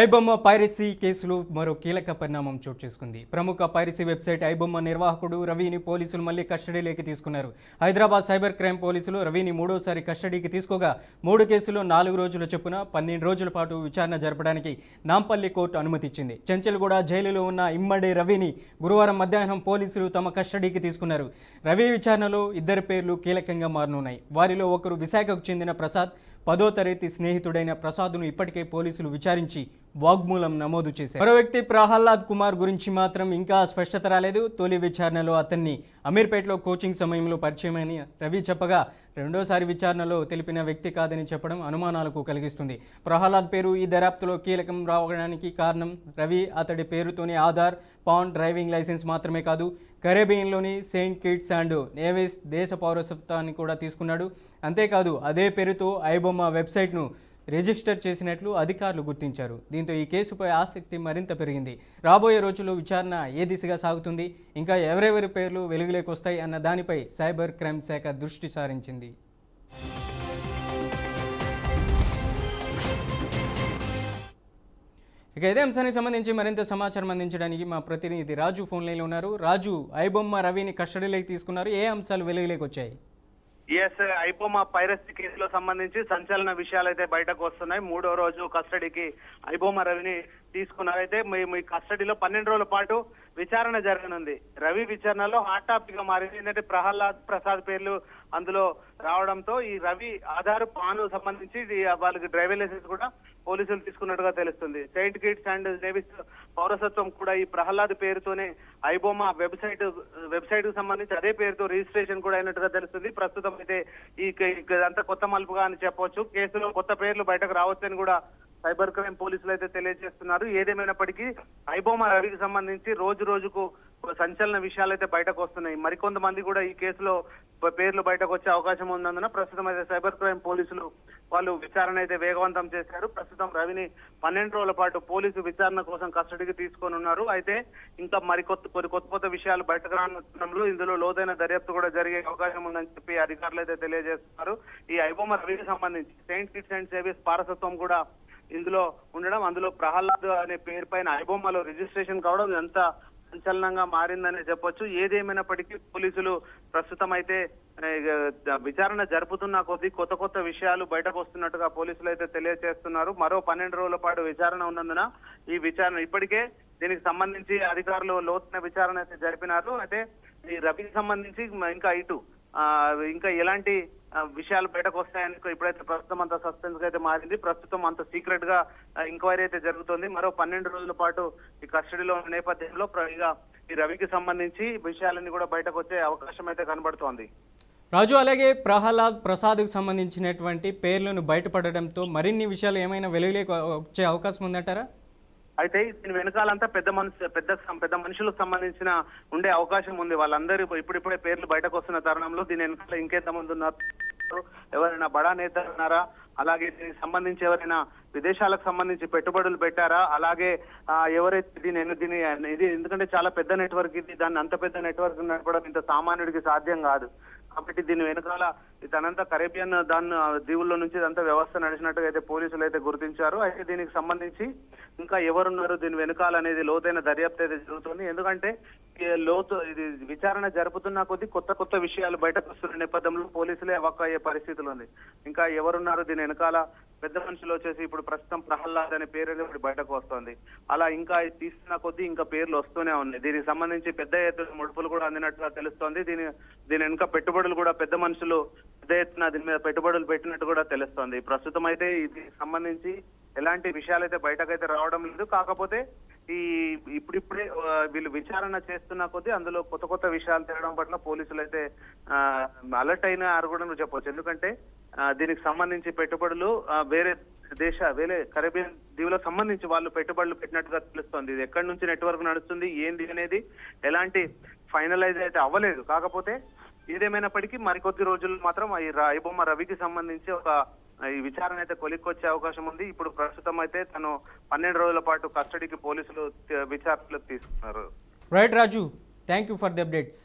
IBomma piracy కేసులో మరో కీలక పరిణామం చోటు చేసుకుంది. ప్రముఖ పైరసీ వెబ్సైట్ ఐబొమ్మ నిర్వాహకుడు రవిని పోలీసులు మళ్లీ కస్టడీలోకి తీసుకున్నారు. హైదరాబాద్ సైబర్ క్రైమ్ పోలీసులు రవిని మూడోసారి కస్టడీకి తీసుకోగా 3 కేసుల్లో 4 రోజుల చొప్పున 12 రోజుల పాటు విచారణ జరపడానికి నాంపల్లి కోర్టు అనుమతిచ్చింది. చెంచల్గూడ జైలులో ఉన్న ఇమ్మడి రవిని గురువారం మధ్యాహ్నం పోలీసులు తమ కస్టడీకి తీసుకున్నారు. రవి విచారణలో 2 పేర్లు కీలకంగా మారనున్నాయి. వారిలో ఒకరు విశాఖకు చెందిన ప్రసాద్. 10వ తరగతి స్నేహితుడైన ప్రసాద్ను ఇప్పటికే పోలీసులు విచారించి వాగ్మూలం నమోదు చేశారు. మరో వ్యక్తి ప్రహ్లాద్ కుమార్ గురించి మాత్రం ఇంకా స్పష్టత రాలేదు. తొలి విచారణలో అతన్ని అమీర్పేటలో కోచింగ్ సమయంలో పరిచయమని రవి చెప్పగా, రెండోసారి విచారణలో తెలిపిన వ్యక్తి కాదని చెప్పడం అనుమానాలకు కలిగిస్తుంది. ప్రహ్లాద్ పేరు ఈ దర్యాప్తులో కీలకం రావడానికి కారణం రవి అతడి పేరుతోనే ఆధార్, పాన్, డ్రైవింగ్ లైసెన్స్ మాత్రమే కాదు, కరేబియన్లోని సెయింట్ కిట్స్ అండ్ నేవిస్ దేశ పౌరసత్వాన్ని కూడా తీసుకున్నాడు. అంతేకాదు అదే పేరుతో ఐబొమ్మ వెబ్సైట్ను రిజిస్టర్ చేసినట్లు అధికారులు గుర్తించారు. దీంతో ఈ కేసుపై ఆసక్తి మరింత పెరిగింది. రాబోయే రోజుల్లో విచారణ ఏ దిశగా సాగుతుంది, ఇంకా ఎవరెవరి పేర్లు వెలుగులోకి వస్తాయి అన్న దానిపై సైబర్ క్రైమ్ శాఖ దృష్టి సారించింది. ఇక ఇదే అంశానికి సంబంధించి మరింత సమాచారం అందించడానికి మా ప్రతినిధి రాజు ఫోన్ లైన్లో ఉన్నారు. రాజు, ఐబొమ్మ రవిని కస్టడీలోకి తీసుకున్నారు. ఏ అంశాలు వెలుగులోకి వచ్చాయి? ఐబొమ్మ పైరసీ కేసులో సంబంధించి సంచలన విషయాలు అయితే బయటకు వస్తున్నాయి. 3వ రోజు కస్టడీకి ఐబొమ్మ రవిని తీసుకున్నారు. అయితే మీ కస్టడీలో 12 రోజుల పాటు విచారణ జరగనుంది. రవి విచారణలో హాట్ టాపిక్ గా మారింది. ఏంటంటే ప్రహ్లాద్, ప్రసాద్ పేర్లు అందులో రావడంతో ఈ రవి ఆధార్, పాన్ సంబంధించి వాళ్ళకి డ్రైవింగ్ లైసెన్స్ కూడా పోలీసులు తీసుకున్నట్టుగా తెలుస్తుంది. సెయింట్ కిట్స్ అండ్ నేవిస్ పౌరసత్వం కూడా ఈ ప్రహ్లాద్ పేరుతోనే ఐబొమ్మ వెబ్సైట్ కు సంబంధించి అదే పేరుతో రిజిస్ట్రేషన్ కూడా అయినట్టుగా తెలుస్తుంది. ప్రస్తుతం అయితే ఇదంతా కొత్త మలుపుగా అని చెప్పవచ్చు. కేసులో కొత్త పేర్లు బయటకు రావచ్చని కూడా సైబర్ క్రైమ్ పోలీసులు అయితే తెలియజేస్తున్నారు. ఏదేమైనప్పటికీ ఐబొమ్మ రవికి సంబంధించి రోజు రోజుకు సంచలన విషయాలు అయితే బయటకు వస్తున్నాయి. మరికొంతమంది కూడా ఈ కేసులో పేర్లు బయటకు వచ్చే అవకాశం ఉన్నందున ప్రస్తుతం అయితే సైబర్ క్రైమ్ పోలీసులు వాళ్ళు విచారణ అయితే వేగవంతం చేశారు. ప్రస్తుతం రవిని 12 రోజుల పాటు పోలీసు విచారణ కోసం కస్టడీకి తీసుకొని ఉన్నారు. అయితే ఇంకా కొత్త విషయాలు బయటకు రానుండడంలో ఇందులో లోతైన దర్యాప్తు కూడా జరిగే అవకాశం ఉందని చెప్పి అధికారులు అయితే తెలియజేస్తున్నారు. ఈ ఐబొమ్మ రవికి సంబంధించి సెయింట్ కిట్స్ అండ్ నేవిస్ పౌరసత్వం కూడా ఇందులో ఉండడం, అందులో ప్రహ్లాద్ అనే పేరు పైన ఐబొమ్మలో రిజిస్ట్రేషన్ కావడం ఎంత సంచలనంగా మారిందని చెప్పొచ్చు. ఏదేమైనప్పటికీ పోలీసులు ప్రస్తుతం అయితే విచారణ జరుపుతున్న కొద్దీ కొత్త విషయాలు బయటకు వస్తున్నట్టుగా పోలీసులు అయితే తెలియజేస్తున్నారు. మరో 12 రోజుల పాటు విచారణ ఉన్నందున ఈ విచారణ ఇప్పటికే దీనికి సంబంధించి అధికారులు లోతైన విచారణ అయితే జరిపినారు. అయితే ఈ రవికి సంబంధించి ఇంకా ఎలాంటి విషయాలు బయటకు వస్తాయని ఇప్పుడైతే ప్రస్తుతం అంత సస్పెన్స్ గా అయితే మారింది. ప్రస్తుతం అంత సీక్రెట్ గా ఎంక్వైరీ అయితే జరుగుతుంది. మరో 12 రోజుల పాటు ఈ కస్టడీలో ఉన్న నేపథ్యంలో ఈ రవికి సంబంధించి విషయాలన్నీ కూడా బయటకు వచ్చే అవకాశం అయితే కనబడుతోంది. రాజు, అలాగే ప్రసాద్కు సంబంధించినటువంటి పేర్లను బయటపడడంతో మరిన్ని విషయాలు ఏమైనా వెలుగులోకి వచ్చే అవకాశం ఉందంటారా? అయితే దీని వెనకాలంతా పెద్ద మనుషులకు సంబంధించిన ఉండే అవకాశం ఉంది. వాళ్ళందరూ ఇప్పుడిప్పుడే పేర్లు బయటకు వస్తున్న తరుణంలో దీని వెనకాల ఇంకెంతమంది ఉన్నారు, ఎవరైనా బడా నేతలు ఉన్నారా, అలాగే దీనికి సంబంధించి ఎవరైనా విదేశాలకు సంబంధించి పెట్టుబడులు పెట్టారా, అలాగే ఎవరైతే ఇది ఎందుకంటే చాలా పెద్ద నెట్వర్క్ ఇది, దాన్ని అంత పెద్ద నెట్వర్క్ నడపడం ఇంత సామాన్యుడికి సాధ్యం కాదు. కాబట్టి దీని వెనకాల తనంతా కరేబియన్ దీవుల్లో నుంచి ఇదంతా వ్యవస్థ నడిచినట్టుగా అయితే పోలీసులు అయితే గుర్తించారు. అయితే దీనికి సంబంధించి ఇంకా ఎవరున్నారు దీని వెనకాల అనేది లోతైన దర్యాప్తు అయితే జరుగుతుంది. ఎందుకంటే ఇది విచారణ జరుపుతున్న కొద్దీ కొత్త విషయాలు బయటకు వస్తున్న నేపథ్యంలో పోలీసులే అవాక్ అయ్యే పరిస్థితులు ఉంది. ఇంకా ఎవరున్నారు దీని వెనకాల పెద్ద మనుషులు వచ్చేసి ఇప్పుడు ప్రస్తుతం ప్రహ్లాద్ అనే పేరు ఇప్పుడు బయటకు వస్తుంది. అలా ఇంకా తీస్తున్న కొద్దీ ఇంకా పేర్లు వస్తూనే ఉన్నాయి. దీనికి సంబంధించి పెద్ద ఎత్తున ముడుపులు కూడా అందినట్టుగా తెలుస్తోంది. దీని వెనుక పెట్టుబడులు కూడా పెద్ద మనుషులు పెద్ద ఎత్తున దీని మీద పెట్టుబడులు పెట్టినట్టు కూడా తెలుస్తోంది. ప్రస్తుతం అయితే ఇది సంబంధించి ఎలాంటి విషయాలు అయితే బయటకైతే రావడం లేదు. కాకపోతే ఇప్పుడిప్పుడే వీళ్ళు విచారణ చేస్తున్న కొద్దీ అందులో కొత్త విషయాలు తేవడం పట్ల పోలీసులు అయితే అలర్ట్ అయినారు కూడా చెప్పొచ్చు. ఎందుకంటే దీనికి సంబంధించి పెట్టుబడులు వేరే కరేబియన్ దీవులకు సంబంధించి వాళ్ళు పెట్టుబడులు పెట్టినట్టుగా తెలుస్తోంది. ఇది ఎక్కడి నుంచి నెట్వర్క్ నడుస్తుంది ఏంది అనేది ఎలాంటి ఫైనలైజ్ అయితే అవ్వలేదు. కాకపోతే ఏదేమైనప్పటికీ మరికొద్ది రోజులు మాత్రం ఈ ఐబొమ్మ రవికి సంబంధించి ఈ విచారణ అయితే కొలిక్కొచ్చే అవకాశం ఉంది. ఇప్పుడు ప్రస్తుతం అయితే తను 12 రోజుల పాటు కస్టడీకి పోలీసులు విచారణకు తీసుకున్నారు. Right Raju, thank you for the updates.